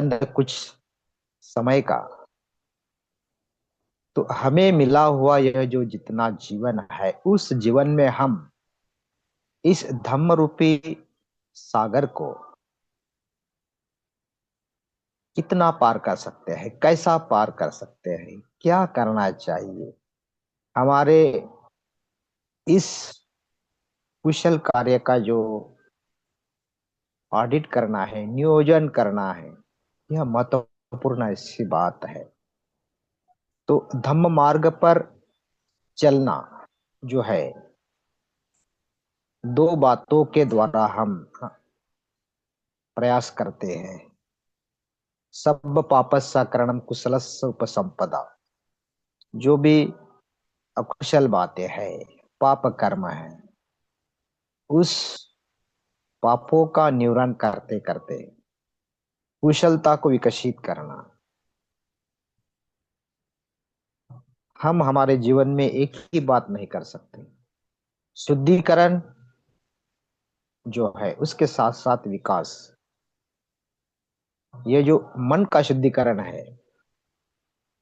चंद कुछ समय का, तो हमें मिला हुआ यह जो जितना जीवन है, उस जीवन में हम इस धम्म रूपी सागर को कितना पार कर सकते हैं, कैसा पार कर सकते हैं, क्या करना चाहिए। हमारे इस कुशल कार्य का जो ऑडिट करना है, नियोजन करना है, यह महत्वपूर्ण ऐसी बात है। तो धम्म मार्ग पर चलना जो है, दो बातों के द्वारा हम प्रयास करते हैं। सब पापस्सा करणम कुशलस्य उपसंपदा। जो भी अकुशल बातें हैं, पाप कर्म है, उस पापों का निवारण करते करते कुशलता को विकसित करना। हम हमारे जीवन में एक ही बात नहीं कर सकते। शुद्धिकरण जो है, उसके साथ साथ विकास। ये जो मन का शुद्धिकरण है,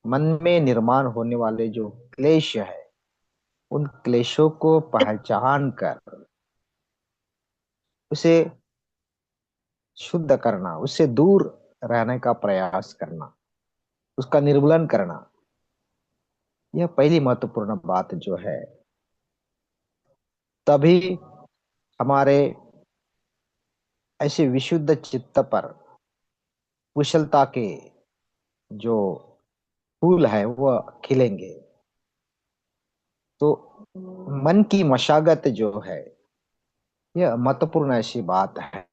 मन में निर्माण होने वाले जो क्लेश है, उन क्लेशों को पहचान कर उसे शुद्ध करना, उससे दूर रहने का प्रयास करना, उसका निर्मूलन करना, यह पहली महत्वपूर्ण बात जो है। तभी हमारे ऐसे विशुद्ध चित्त पर कुशलता के जो फूल है वह खिलेंगे। तो मन की मशागत जो है, यह महत्वपूर्ण ऐसी बात है।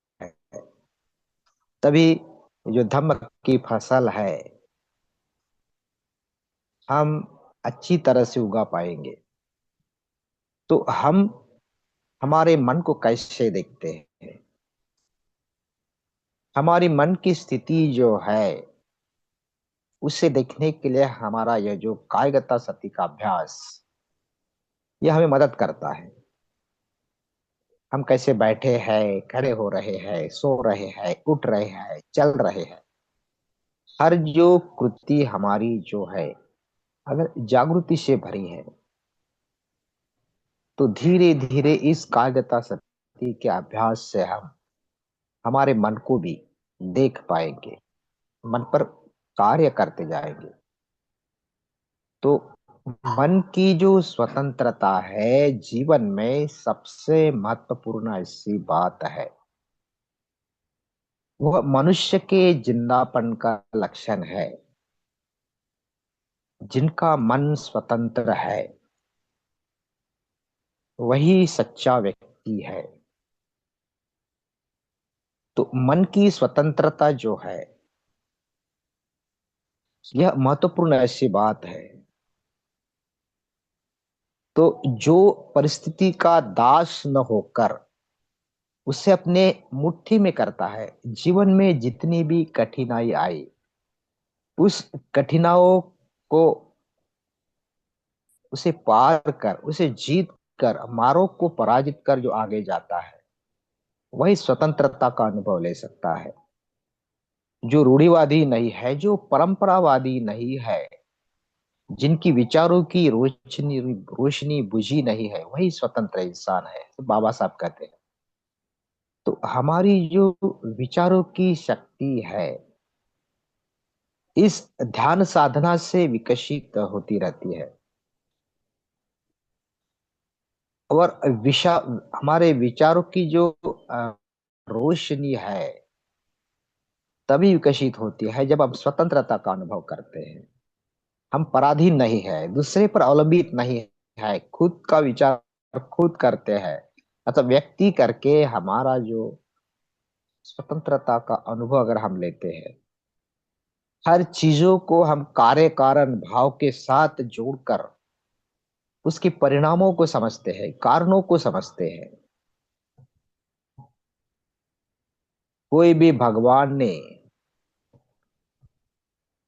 तभी जो धम्म की फसल है, हम अच्छी तरह से उगा पाएंगे। तो हम हमारे मन को कैसे देखते हैं? हमारी मन की स्थिति जो है, उसे देखने के लिए हमारा यह जो कायगता सती का अभ्यास, यह हमें मदद करता है। हम कैसे बैठे हैं, खड़े हो रहे हैं, सो रहे हैं, उठ रहे हैं, चल रहे हैं, हर जो कृति हमारी जो है, अगर जागृति से भरी है, तो धीरे धीरे इस कायगता शक्ति के अभ्यास से हम हमारे मन को भी देख पाएंगे, मन पर कार्य करते जाएंगे। तो मन की जो स्वतंत्रता है, जीवन में सबसे महत्वपूर्ण ऐसी बात है। वह मनुष्य के जिंदापन का लक्षण है। जिनका मन स्वतंत्र है, वही सच्चा व्यक्ति है। तो मन की स्वतंत्रता जो है, यह महत्वपूर्ण ऐसी बात है। तो जो परिस्थिति का दास न होकर उसे अपने मुट्ठी में करता है, जीवन में जितनी भी कठिनाई आई, उस कठिनाइयों को उसे पार कर, उसे जीत कर, मारों को पराजित कर जो आगे जाता है, वही स्वतंत्रता का अनुभव ले सकता है। जो रूढ़िवादी नहीं है, जो परंपरावादी नहीं है, जिनकी विचारों की रोशनी रोशनी बुझी नहीं है, वही स्वतंत्र इंसान है, तो बाबा साहब कहते हैं। तो हमारी जो विचारों की शक्ति है, इस ध्यान साधना से विकसित होती रहती है। और हमारे विचारों की जो अ, रोशनी है, तभी विकसित होती है जब हम स्वतंत्रता का अनुभव करते हैं। हम पराधीन नहीं है, दूसरे पर अवलंबित नहीं है, खुद का विचार खुद करते हैं। मतलब व्यक्ति करके हमारा जो स्वतंत्रता का अनुभव अगर हम लेते हैं, हर चीजों को हम कार्य कारण भाव के साथ जोड़कर उसके परिणामों को समझते हैं, कारणों को समझते हैं। कोई भी भगवान ने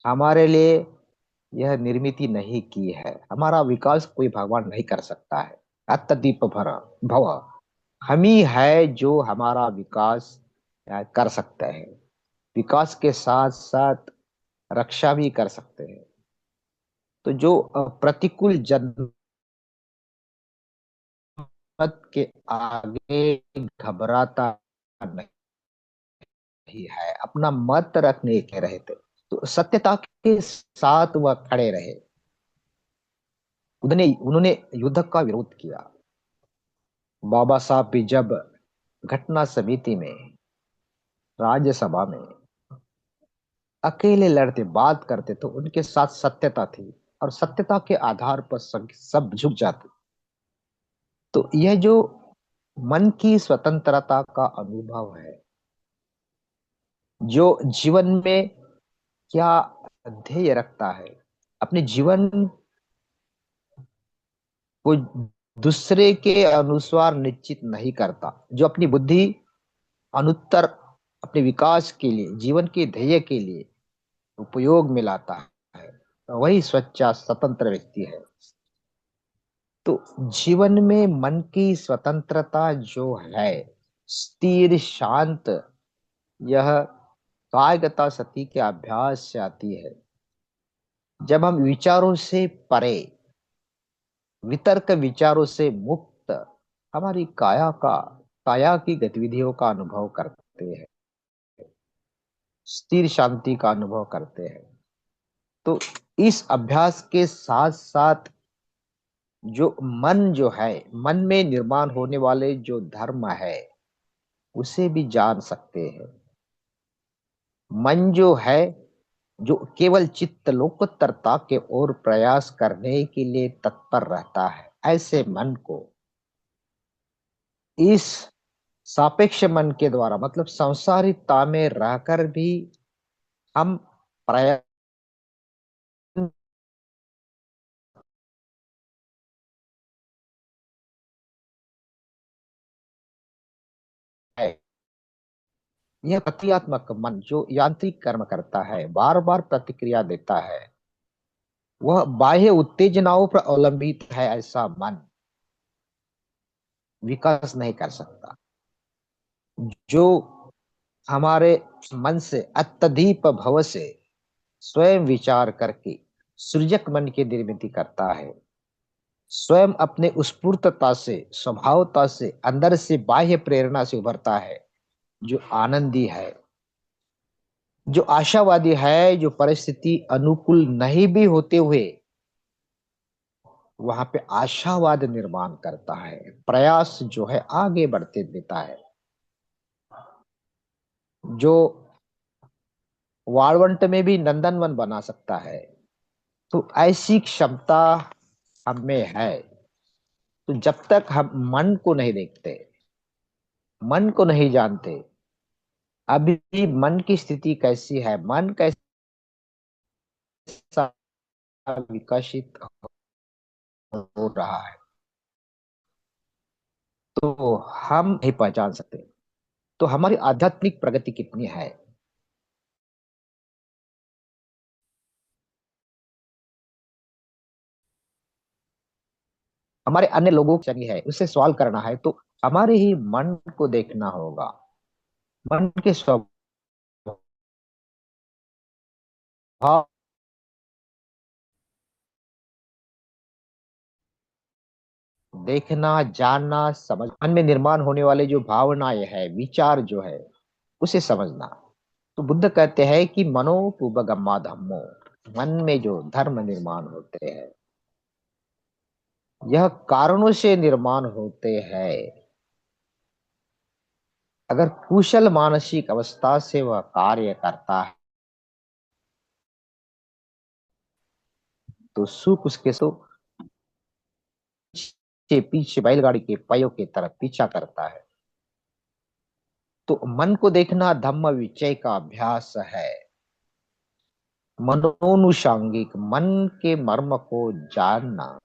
हमारे लिए यह निर्मित नहीं की है, हमारा विकास कोई भगवान नहीं कर सकता है। अत्यदीप भर भव, हम ही है जो हमारा विकास कर सकते हैं। विकास के साथ साथ रक्षा भी कर सकते हैं। तो जो प्रतिकूल जनमत के आगे घबराता नहीं है, अपना मत रखने के रहे थे, तो सत्यता के साथ वह खड़े रहे। उन्होंने उन्होंने युद्ध का विरोध किया। बाबा साहब भी जब घटना समिति में, राज्यसभा में अकेले लड़ते, बात करते, तो उनके साथ सत्यता थी, और सत्यता के आधार पर सब झुक जाते। तो यह जो मन की स्वतंत्रता का अनुभव है, जो जीवन में क्या ध्येय रखता है, अपने जीवन को दूसरे के अनुसार निश्चित नहीं करता, जो अपनी बुद्धि अनुत्तर अपने विकास के लिए, जीवन के ध्येय के लिए उपयोग में लाता है, तो वही सच्चा स्वतंत्र व्यक्ति है। तो जीवन में मन की स्वतंत्रता जो है, स्थिर शांत, यह कायगता सती के अभ्यास से आती है। जब हम विचारों से परे, वितर्क विचारों से मुक्त हमारी काया की गतिविधियों का अनुभव करते हैं, स्थिर शांति का अनुभव करते हैं। तो इस अभ्यास के साथ साथ जो मन जो है, मन में निर्माण होने वाले जो धर्म है, उसे भी जान सकते हैं। मन जो है, जो केवल चित्त लोकोत्तरता के ओर प्रयास करने के लिए तत्पर रहता है, ऐसे मन को इस सापेक्ष मन के द्वारा, मतलब सांसारिकता में रहकर भी हम प्रयत्न है। यह प्रक्रियात्मक मन जो यांत्रिक कर्म करता है, बार बार प्रतिक्रिया देता है, वह बाह्य उत्तेजनाओं पर अवलंबित है, ऐसा मन विकास नहीं कर सकता। जो हमारे मन से अत्यधिक भव से स्वयं विचार करके सृजक मन की निर्मिति करता है, स्वयं अपने स्फूर्तता से, स्वभावता से, अंदर से बाह्य प्रेरणा से उभरता है, जो आनंदी है, जो आशावादी है, जो परिस्थिति अनुकूल नहीं भी होते हुए वहां पे आशावाद निर्माण करता है, प्रयास जो है आगे बढ़ते देता है, जो वाळवंट में भी नंदनवन बना सकता है। तो ऐसी क्षमता हमें है। तो जब तक हम मन को नहीं देखते, मन को नहीं जानते, अभी मन की स्थिति कैसी है, मन कैसा विकसित हो रहा है, तो हम नहीं पहचान सकते। तो हमारी आध्यात्मिक प्रगति कितनी है, हमारे अन्य लोगों की है, उससे सवाल करना है, तो हमारे ही मन को देखना होगा। मन के स्वभाव देखना, जानना, समझ, मन में निर्माण होने वाले जो भावनाएं है, विचार जो है, उसे समझना। तो बुद्ध कहते हैं कि मनो पुबगम्मा धम्मो, मन में जो धर्म निर्माण होते हैं, यह कारणों से निर्माण होते हैं। अगर कुशल मानसिक अवस्था से वह कार्य करता है, तो सुख उसके सो पीछे पीछे बैलगाड़ी के पहियों की तरफ पीछा करता है। तो मन को देखना धम्म विचय का अभ्यास है, मनोनुषांगिक, मन के मर्म को जानना।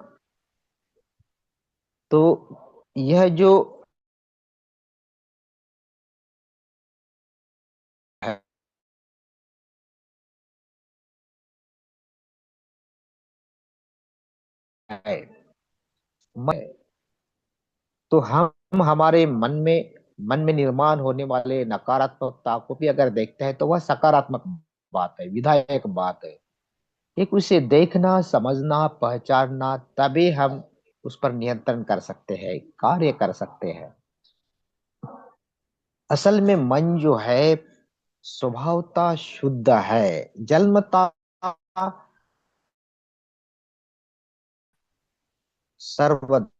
तो यह जो है, मन, तो हम हमारे मन में मन में निर्माण होने वाले नकारात्मकता को भी अगर देखते हैं तो वह सकारात्मक बात है, विधायक बात है। एक उसे देखना, समझना, पहचानना, तभी हम उस पर नियंत्रण कर सकते हैं, कार्य कर सकते हैं। असल में मन जो है स्वभावता शुद्ध है, जन्मता सर्वधर्म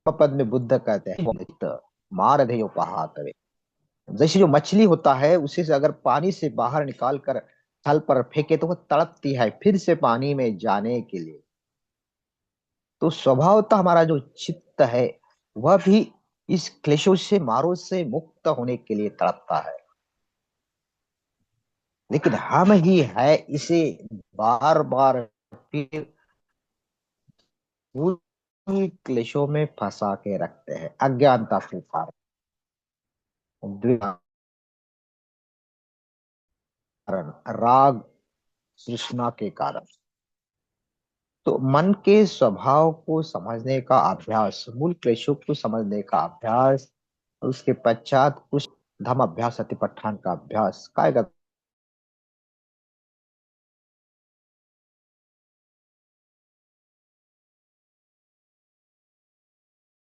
पद में बुद्ध कहते हैं मार दे उपहातवे। जैसे जो मछली होता है उसे से अगर पानी से बाहर निकाल कर थल पर फेंके तो वह तड़पती है फिर से पानी में जाने के लिए। तो स्वभावतः हमारा जो चित्त है वह भी इस क्लेशों से, मारों से मुक्त होने के लिए तड़पता है। लेकिन हम ही है इसे बार बार फिर उन्हीं क्लेशों में फंसा के रखते हैं, अज्ञानता के कारण, राग तृष्णा के कारण। तो मन के स्वभाव को समझने का अभ्यास, मूल क्लेशों को समझने का अभ्यास, उसके पश्चात कुछ धम अभ्यास, अतिपठान का अभ्यास, कायगता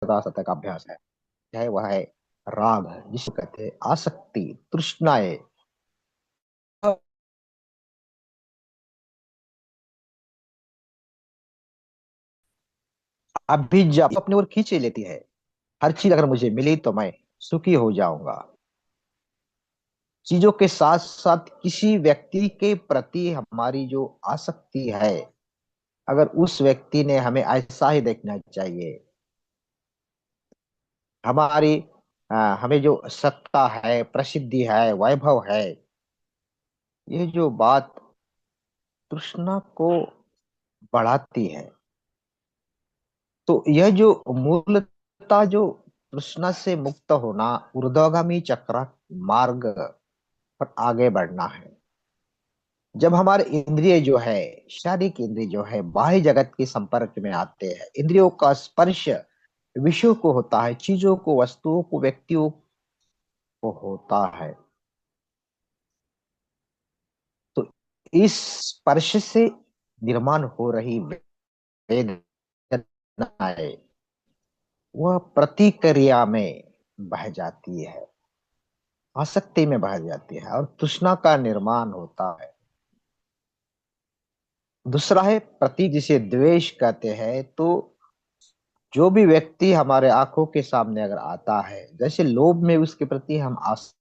सत्य का अभ्यास है वह है राग, जिसे कहते हैं आसक्ति, तृष्णाएं। अभिज्ञा अपनी ओर खींचे लेती है। हर चीज अगर मुझे मिली तो मैं सुखी हो जाऊंगा। चीजों के साथ साथ किसी व्यक्ति के प्रति हमारी जो आसक्ति है, अगर उस व्यक्ति ने हमें ऐसा ही देखना चाहिए, हमारी हमें जो सत्ता है, प्रसिद्धि है, वैभव है, ये जो बात तृष्णा को बढ़ाती है। तो यह जो मूलता जो तृष्णा से मुक्त होना, ऊर्ध्वगामी चक्र मार्ग पर आगे बढ़ना है। जब हमारे इंद्रिय जो है, शारीरिक इंद्रिय जो है बाह्य जगत के संपर्क में आते हैं, इंद्रियों का स्पर्श विषयों को होता है, चीजों को, वस्तुओं को, व्यक्तियों को होता है, तो इस स्पर्श से निर्माण हो रही वेदनाएं वह प्रतिक्रिया में बह जाती है, आसक्ति में बह जाती है और तृष्णा का निर्माण होता है। दूसरा है प्रति, जिसे द्वेष कहते हैं। तो जो भी व्यक्ति हमारे आंखों के सामने अगर आता है, जैसे लोभ में उसके प्रति हम आसक्त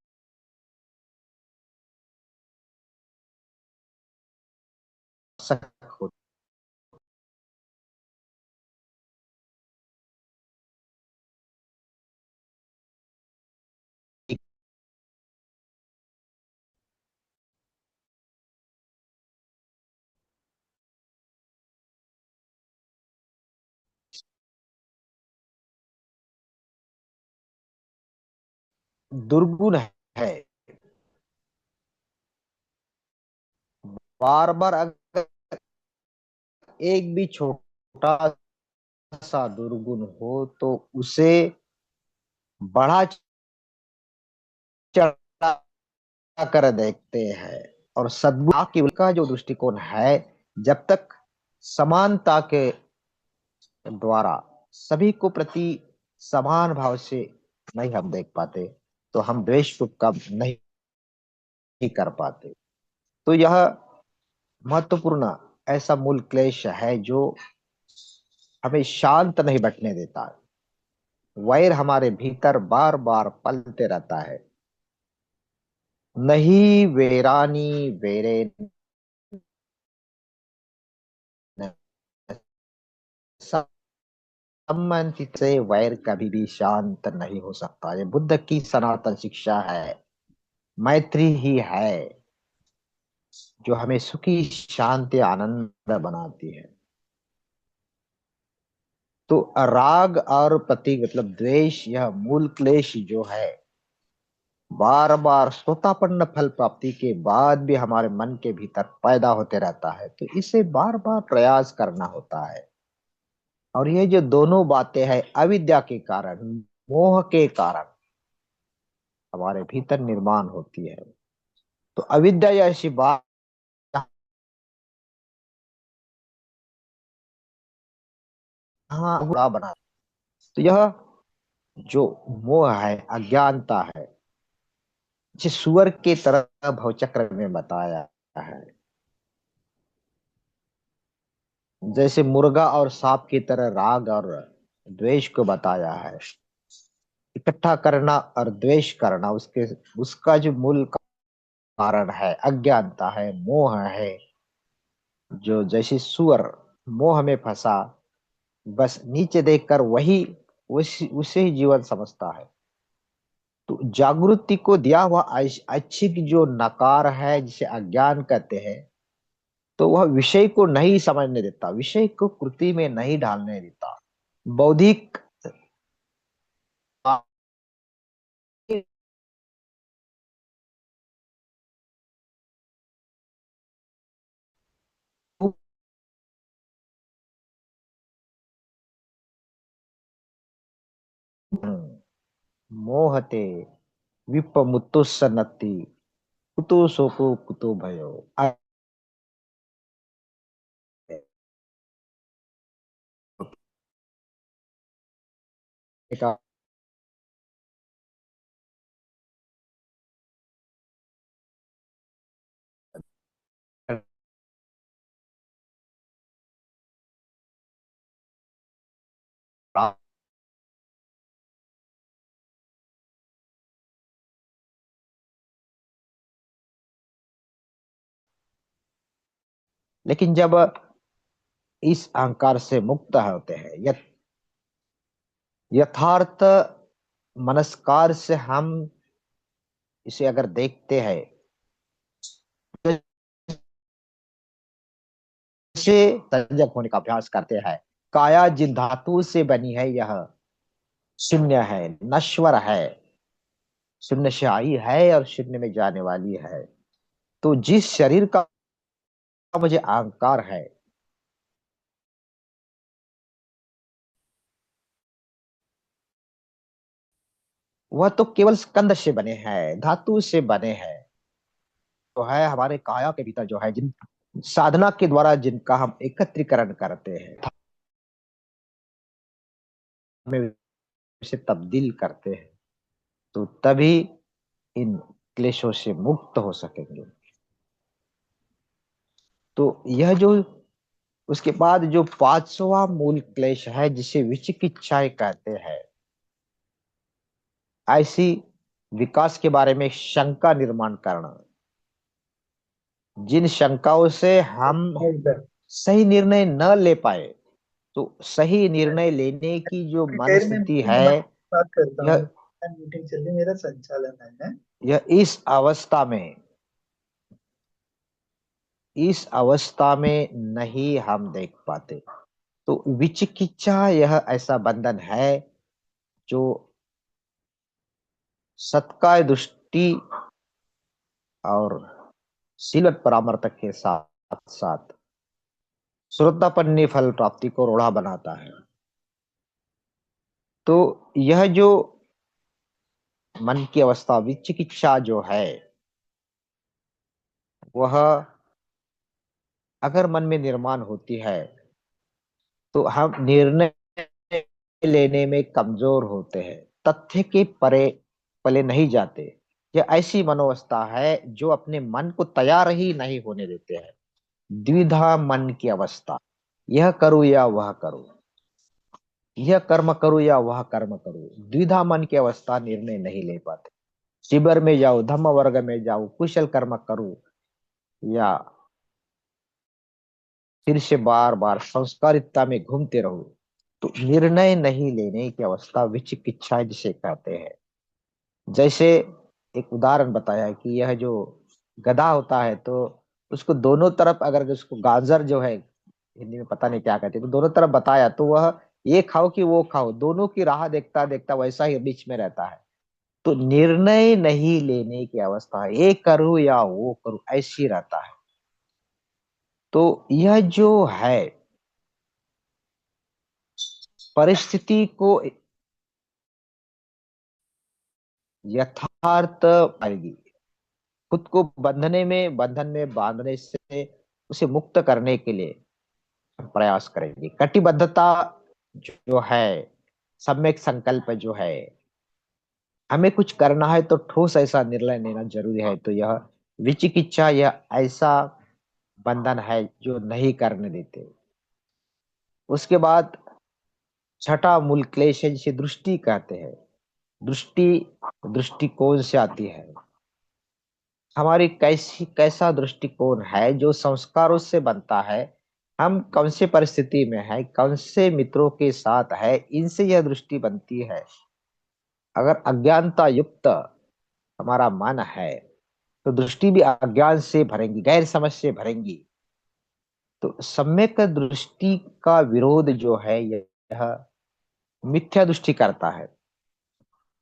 होते दुर्गुण है। बार बार अगर एक भी छोटा सा दुर्गुण हो तो उसे बढ़ा चढ़ा कर देखते हैं। और सद्गुण की उनका जो दृष्टिकोण है, जब तक समानता के द्वारा सभी को प्रति समान भाव से नहीं हम देख पाते, तो हम द्वेष को कम नहीं कर पाते। तो यह महत्वपूर्ण ऐसा मूल क्लेश है जो हमें शांत नहीं बैठने देता। वैर हमारे भीतर बार बार पलते रहता है। नहीं वेरानी वेरे न, संबंधित से वैर कभी भी शांत नहीं हो सकता। ये बुद्ध की सनातन शिक्षा है। मैत्री ही है जो हमें सुखी, शांति, आनंद बनाती है। तो राग और प्रति मतलब द्वेष, यह मूल क्लेश जो है बार बार स्वतापन्न फल प्राप्ति के बाद भी हमारे मन के भीतर पैदा होते रहता है, तो इसे बार बार प्रयास करना होता है। और ये जो दोनों बातें हैं, अविद्या के कारण, मोह के कारण हमारे भीतर निर्माण होती है। तो अविद्या ऐसी बात हाँ बुरा बना। तो यह जो मोह है, अज्ञानता है, जिस सुअर के तरह भवचक्र में बताया है, जैसे मुर्गा और सांप की तरह राग और द्वेष को बताया है। इकट्ठा करना और द्वेष करना, उसके उसका जो मूल कारण है अज्ञानता है, मोह है। जो जैसे सुअर मोह में फंसा, बस नीचे देखकर वही उसे ही जीवन समझता है। तो जागृति को दिया हुआ ऐच्छिक जो नकार है, जिसे अज्ञान कहते हैं, तो वह विषय को नहीं समझने देता, विषय को कृति में नहीं ढालने देता। बौद्धिक मोहते विपमुत्तुसन्नति कुतो शोको कुतो भयो। लेकिन जब इस अहंकार से मुक्त होते हैं, यथार्थ मनस्कार से हम इसे अगर देखते हैं, जैसे संजक होने का अभ्यास करते हैं, काया जिन धातु से बनी है, यह शून्य है, नश्वर है, शून्य से आई है और शून्य में जाने वाली है। तो जिस शरीर का मुझे अहंकार है, वह तो केवल स्कंद से बने हैं, धातु से बने हैं। तो है हमारे काया के भीतर जो है, जिन साधना के द्वारा जिनका हम एकत्रीकरण करते हैं, हमें उसे तब्दील करते हैं, तो तभी इन क्लेशों से मुक्त हो सकेंगे। तो यह जो उसके बाद जो पांचवा मूल क्लेश है, जिसे विचिकित्साएं कहते हैं, ऐसी विकास के बारे में शंका निर्माण करना, जिन शंकाओं से हम सही निर्णय न ले पाए। तो सही निर्णय लेने की जो खैर मैं मनस्थिति मीटिंग है, के बाद बात करता हूँ। यह मीटिंग चल रही, मेरा संचालन है। यह इस अवस्था में नहीं हम देख पाते। तो विचिकित्सा यह ऐसा बंधन है जो सत्काय दृष्टि और सीलत परामर्शक के साथ साथ श्रोतापन्नी फल प्राप्ति को रूढ़ा बनाता है। तो यह जो मन की अवस्था विचिकित्सा जो है, वह अगर मन में निर्माण होती है, तो हम निर्णय लेने में कमजोर होते हैं, तथ्य के परे पले नहीं जाते। यह ऐसी मनोवस्था है जो अपने मन को तैयार ही नहीं होने देते हैं। द्विधा मन की अवस्था, यह करूं या वह करूं, यह कर्म करूं या वह कर्म करूं, द्विधा मन की अवस्था, निर्णय नहीं ले पाते। शिविर में जाऊं, धम्म वर्ग में जाऊं, कुशल कर्म करूं, या फिर से बार बार संस्कारितता में घूमते रहूं, तो निर्णय नहीं लेने की अवस्था विचिकित्सा जिसे कहते हैं। जैसे एक उदाहरण बताया कि यह जो गधा होता है, तो उसको दोनों तरफ, अगर उसको गाजर जो है, हिंदी में पता नहीं क्या कहते, तो दोनों तरफ बताया, तो वह ये खाओ कि वो खाओ, दोनों की राह देखता देखता वैसा ही बीच में रहता है। तो निर्णय नहीं लेने की अवस्था है, ये करूं या वो करूं, ऐसी रहता है। तो यह जो है परिस्थिति को यथार्थ पाएगी, खुद को बंधन में बांधने से उसे मुक्त करने के लिए प्रयास करेंगे। कटिबद्धता जो है, सम्यक संकल्प जो है, हमें कुछ करना है तो ठोस ऐसा निर्णय लेना जरूरी है। तो यह विचिकित्सा, यह ऐसा बंधन है जो नहीं करने देते। उसके बाद छठा मूल क्लेश है जिसे दृष्टि कहते हैं। दृष्टि दृष्टिकोण से आती है। हमारी कैसा दृष्टिकोण है जो संस्कारों से बनता है। हम कौन से परिस्थिति में है, कौन से मित्रों के साथ है, इनसे यह दृष्टि बनती है। अगर अज्ञानता युक्त हमारा मन है तो दृष्टि भी अज्ञान से भरेंगी, गैर समझ से भरेंगी। तो सम्यक दृष्टि का विरोध जो है यह मिथ्या दृष्टि करता है।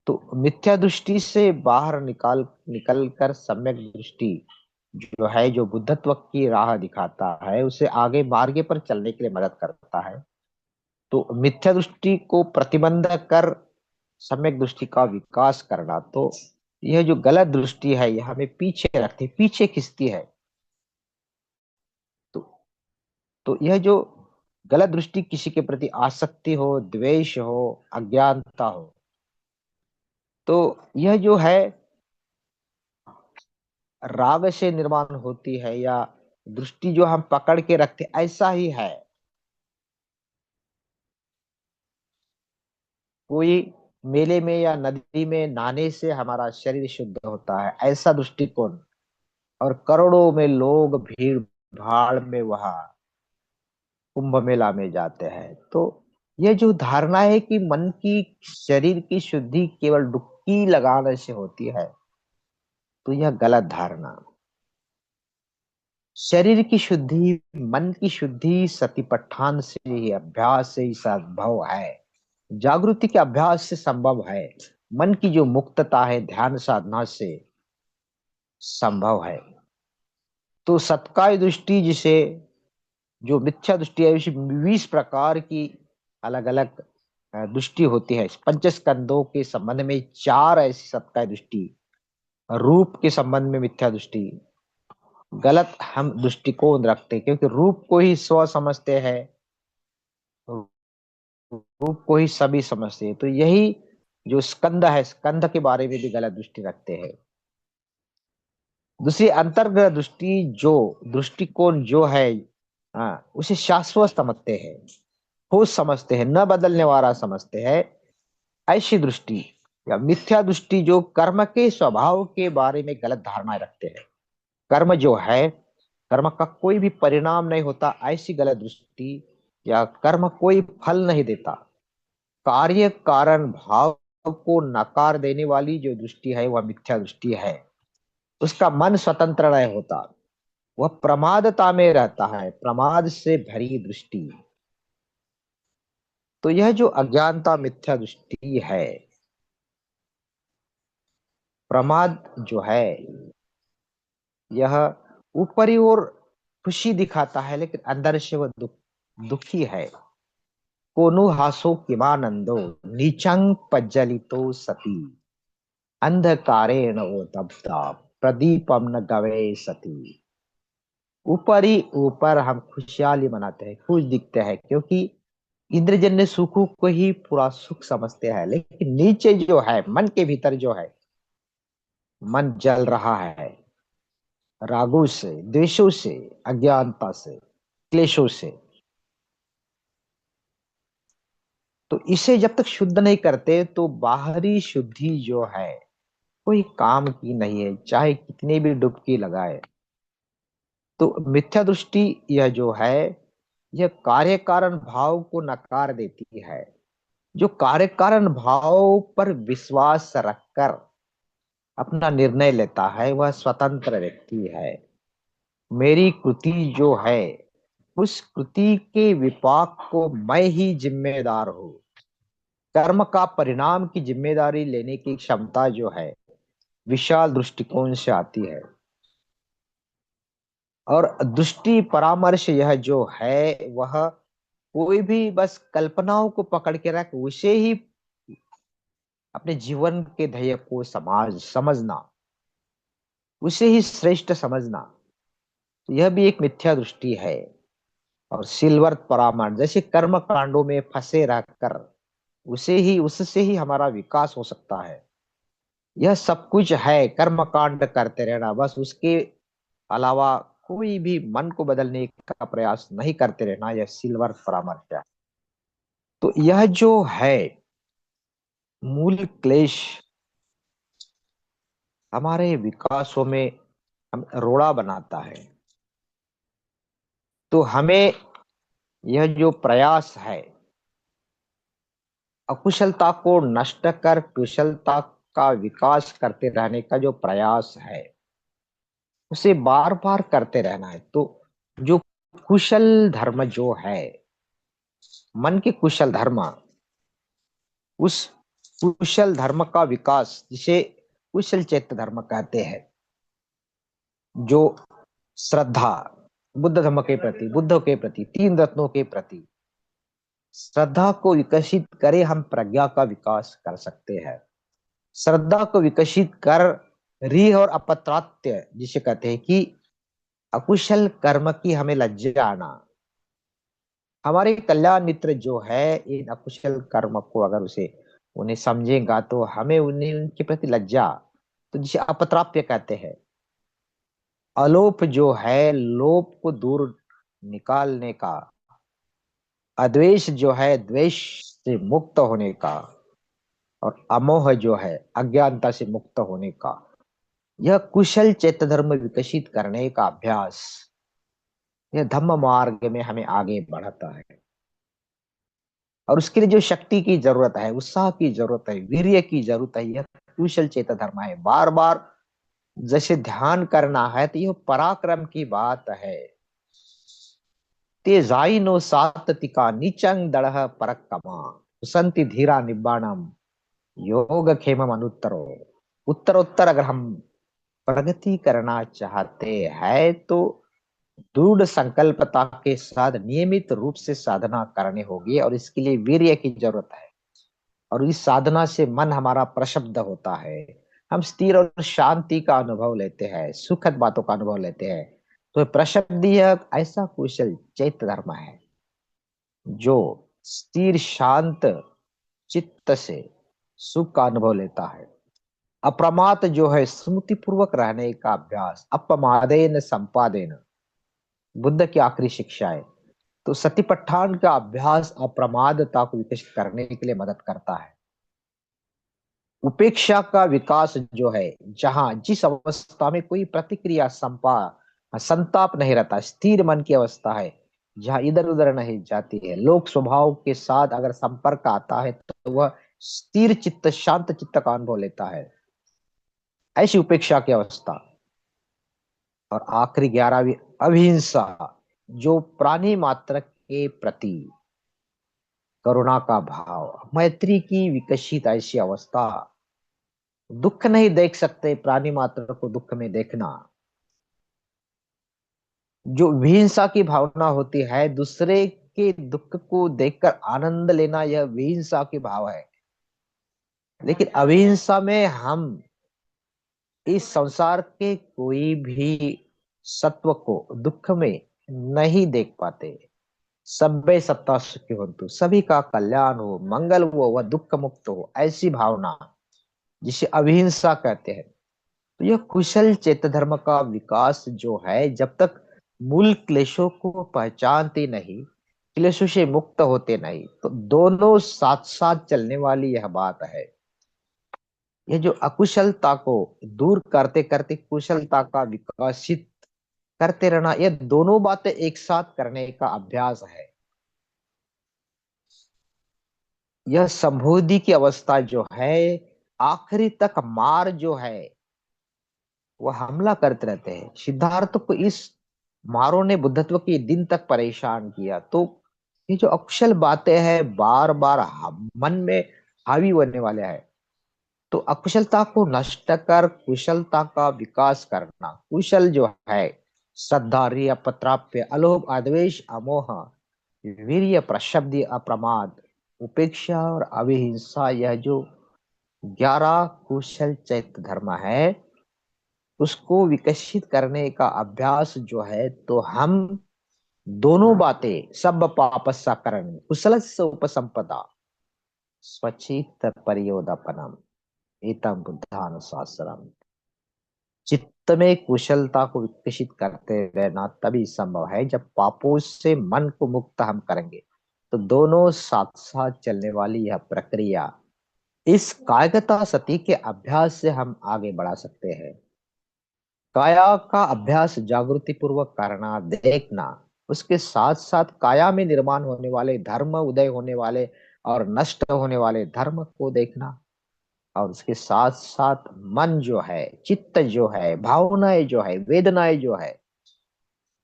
तो मिथ्या दृष्टि से बाहर निकल कर सम्यक दृष्टि जो है, जो बुद्धत्व की राह दिखाता है, उसे आगे मार्ग पर चलने के लिए मदद करता है। तो मिथ्या दृष्टि को प्रतिबंध कर सम्यक दृष्टि का विकास करना, तो यह जो गलत दृष्टि है यह हमें पीछे रखती, पीछे खींचती है। तो तो यह जो गलत दृष्टि किसी के प्रति आसक्ति हो, द्वेष हो, अज्ञानता हो, तो यह जो है राग से निर्माण होती है, या दृष्टि जो हम पकड़ के रखते ऐसा ही है। कोई मेले में या नदी में नहाने से हमारा शरीर शुद्ध होता है, ऐसा दृष्टिकोण। और करोड़ों में लोग भीड़ भाड़ में वहां कुंभ मेला में जाते हैं। तो यह जो धारणा है कि मन की, शरीर की शुद्धि केवल डुबकी लगाने से होती है, तो यह गलत धारणा। शरीर की शुद्धि, मन की शुद्धि सतिपट्ठान से ही, अभ्यास से ही संभव है। जागृति के अभ्यास से संभव है। मन की जो मुक्तता है ध्यान साधना से संभव है। तो सत्काय दृष्टि जिसे, जो मिथ्या दृष्टि है, उसे 20 प्रकार की अलग अलग दृष्टि होती है। पंचस्कंदों के संबंध में चार ऐसी सत्काय दृष्टि। रूप के संबंध में मिथ्या दृष्टि, गलत हम दृष्टिकोण रखते हैं, क्योंकि रूप को ही स्व समझते हैं, रूप को ही सभी समझते हैं। तो यही जो स्कंद है, स्कंद के बारे में भी गलत दृष्टि रखते हैं। दूसरी अंतर्ग्रह दृष्टि, जो दृष्टिकोण जो है, उसे शाश्वत समझते हैं, ठोस समझते हैं, न बदलने वाला समझते हैं। ऐसी दृष्टि या मिथ्या दृष्टि जो कर्म के स्वभाव के बारे में गलत धारणाएं रखते हैं। कर्म जो है, कर्म का कोई भी परिणाम नहीं होता, ऐसी गलत दृष्टि। या कर्म कोई फल नहीं देता, कार्य कारण भाव को नकार देने वाली जो दृष्टि है वह मिथ्या दृष्टि है। उसका मन स्वतंत्र नहीं होता, वह प्रमादता में रहता है, प्रमाद से भरी दृष्टि। तो यह जो अज्ञानता मिथ्या दृष्टि है, प्रमाद जो है, यह ऊपरी ओर खुशी दिखाता है लेकिन अंदर से वह दुखी है। कोनु हासो किमानंदो नीचंग पज्जलितो सती, अंधकारेण वो तप्ता प्रदीपम न गवे सती। ऊपर ही ऊपर हम खुशहाली मनाते हैं, खुश दिखते हैं, क्योंकि इंद्रजन्य सुखों को ही पूरा सुख समझते हैं। लेकिन नीचे जो है, मन के भीतर जो है, मन जल रहा है रागों से, द्वेषों से, अज्ञानता से, क्लेशों से। तो इसे जब तक शुद्ध नहीं करते तो बाहरी शुद्धि जो है कोई काम की नहीं है, चाहे कितनी भी डुबकी लगाए। तो मिथ्या दृष्टि यह जो है, यह कार्य कारण भाव को नकार देती है। जो कार्य कारण भाव पर विश्वास रखकर अपना निर्णय लेता है वह स्वतंत्र व्यक्ति है। मेरी कृति जो है, उस कृति के विपाक को मैं ही जिम्मेदार हूं, कर्म का परिणाम की जिम्मेदारी लेने की क्षमता जो है विशाल दृष्टिकोण से आती है। और दृष्टि परामर्श यह जो है वह कोई भी बस कल्पनाओं को पकड़ के रख उसे ही अपने जीवन के ध्येय को समाज समझना, उसे ही श्रेष्ठ समझना, तो यह भी एक मिथ्या दृष्टि है। और सिल्वर परामर्श जैसे कर्म कांडों में फंसे रहकर उसे ही उससे ही हमारा विकास हो सकता है। यह सब कुछ है कर्म कांड करते रहना, बस उसके अलावा कोई भी मन को बदलने का प्रयास नहीं करते रहना, यह सिल्वर परामर्श है। तो यह जो है मूल क्लेश हमारे विकासों में हम रोड़ा बनाता है। तो हमें यह जो प्रयास है अकुशलता को नष्ट कर कुशलता का विकास करते रहने का जो प्रयास है उसे बार बार करते रहना है। तो जो कुशल धर्म जो है, मन के कुशल धर्म, उस कुशल धर्म का विकास जिसे कुशल चैत्य धर्म कहते हैं, जो श्रद्धा, बुद्ध धर्म के प्रति, बुद्ध के प्रति, तीन रत्नों के प्रति श्रद्धा को विकसित करे, हम प्रज्ञा का विकास कर सकते हैं। श्रद्धा को विकसित कर रीह और अपत्रात्य जिसे कहते हैं कि अकुशल कर्म की हमें लज्जा आना। हमारे कल्याण मित्र जो है इन अकुशल कर्म को अगर उसे उन्हें समझेगा तो हमें उन्हें उनके प्रति लज्जा, तो जिसे अपत्राप्य कहते हैं, अलोप जो है लोप को दूर निकालने का, अद्वेष जो है द्वेष से मुक्त होने का, और अमोह जो है अज्ञानता से मुक्त होने का, यह कुशल चैत्य धर्म विकसित करने का अभ्यास, यह धम्म मार्ग में हमें आगे बढ़ाता है। और उसके लिए जो शक्ति की जरूरत है, उत्साह की जरूरत है, वीर्य की जरूरत है, यह कुशल चेत धर्म है। बार बार जैसे ध्यान करना है तो यह पराक्रम की बात है। तेजाई नो साततिका नीचंग दड़ह परक्कमा संति धीरा निब्बाणम योग खेमम अनुत्तरो। उत्तरोत्तर अगर हम प्रगति करना चाहते हैं तो दृढ़ संकल्पता के साथ नियमित रूप से साधना करनी होगी, और इसके लिए वीर्य की जरूरत है। और इस साधना से मन हमारा प्रशब्द होता है, हम स्थिर और शांति का अनुभव लेते हैं, सुखद बातों का अनुभव लेते हैं। तो प्रशब्द यह ऐसा कुशल चैत्य धर्म है जो स्थिर शांत चित्त से सुख का अनुभव लेता है। अप्रमाद जो है स्मृति पूर्वक रहने का अभ्यास, अपमादेन संपादेन, बुद्ध की आखिरी शिक्षा है। तो सतिपट्ठान का अभ्यास अप्रमादता को विकसित करने के लिए मदद करता है। उपेक्षा का विकास जो है, जहां जिस अवस्था में कोई प्रतिक्रिया संताप नहीं रहता, स्थिर मन की अवस्था है, जहां इधर उधर नहीं जाती है, लोक स्वभाव के साथ अगर संपर्क आता है तो वह स्थिर चित्त शांत चित्त का अनुभव लेता है, ऐसी उपेक्षा की अवस्था। और आखिरी 11वीं अहिंसा, जो प्राणी मात्र के प्रति करुणा का भाव, मैत्री की विकसित ऐसी अवस्था। दुख नहीं देख सकते प्राणी मात्र को दुख में देखना, जो विहिंसा की भावना होती है, दूसरे के दुख को देखकर आनंद लेना, यह विहिंसा की भाव है। लेकिन अविहिंसा में हम इस संसार के कोई भी सत्व को दुख में नहीं देख पाते। सभ्य सत्ता सुखी हो, तो सभी का कल्याण हो, मंगल हो, वह दुख मुक्त हो, ऐसी भावना जिसे अविहिंसा कहते हैं। तो यह कुशल चेत धर्म का विकास जो है, जब तक मूल क्लेशों को पहचानते नहीं, क्लेशों से मुक्त होते नहीं, तो दोनों साथ साथ चलने वाली यह बात है। ये जो अकुशलता को दूर करते करते कुशलता का विकसित करते रहना, ये दोनों बातें एक साथ करने का अभ्यास है। यह संबोधि की अवस्था जो है, आखिरी तक मार जो है वह हमला करते रहते हैं। सिद्धार्थ को इस मारों ने बुद्धत्व के दिन तक परेशान किया। तो ये जो अकुशल बातें हैं बार बार मन में हावी होने वाले हैं। तो अकुशलता को नष्ट कर कुशलता का विकास करना। कुशल जो है श्रद्धा, रिय, पत्राप्य, अलोभ, अद्वेष, अमोह, वीर्य, प्रशब्द, अप्रमाद, उपेक्षा और अविहिंसा, यह जो 11 कुशल चैत्य धर्म है, उसको विकसित करने का अभ्यास जो है, तो हम दोनों बातें, सब पापस्साकरण, कुशल उपसंपदा, स्वचित परियोदापनम, एतम बुद्धानुशासनम। चित्त में कुशलता को विकसित करते रहना तभी संभव है जब पापों से मन को मुक्त हम करेंगे। तो दोनों साथ साथ चलने वाली यह प्रक्रिया, इस कायकता सती के अभ्यास से हम आगे बढ़ा सकते हैं। काया का अभ्यास जागृति पूर्वक करना, देखना, उसके साथ साथ काया में निर्माण होने वाले धर्म, उदय होने वाले और नष्ट होने वाले धर्म को देखना, और उसके साथ साथ मन जो है, चित्त जो है, भावनाएं जो है, वेदनाएं जो है,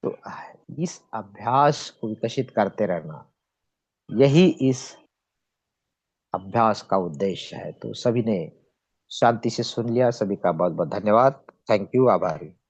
तो इस अभ्यास को विकसित करते रहना, यही इस अभ्यास का उद्देश्य है। तो सभी ने शांति से सुन लिया, सभी का बहुत बहुत धन्यवाद। थैंक यू, आभारी।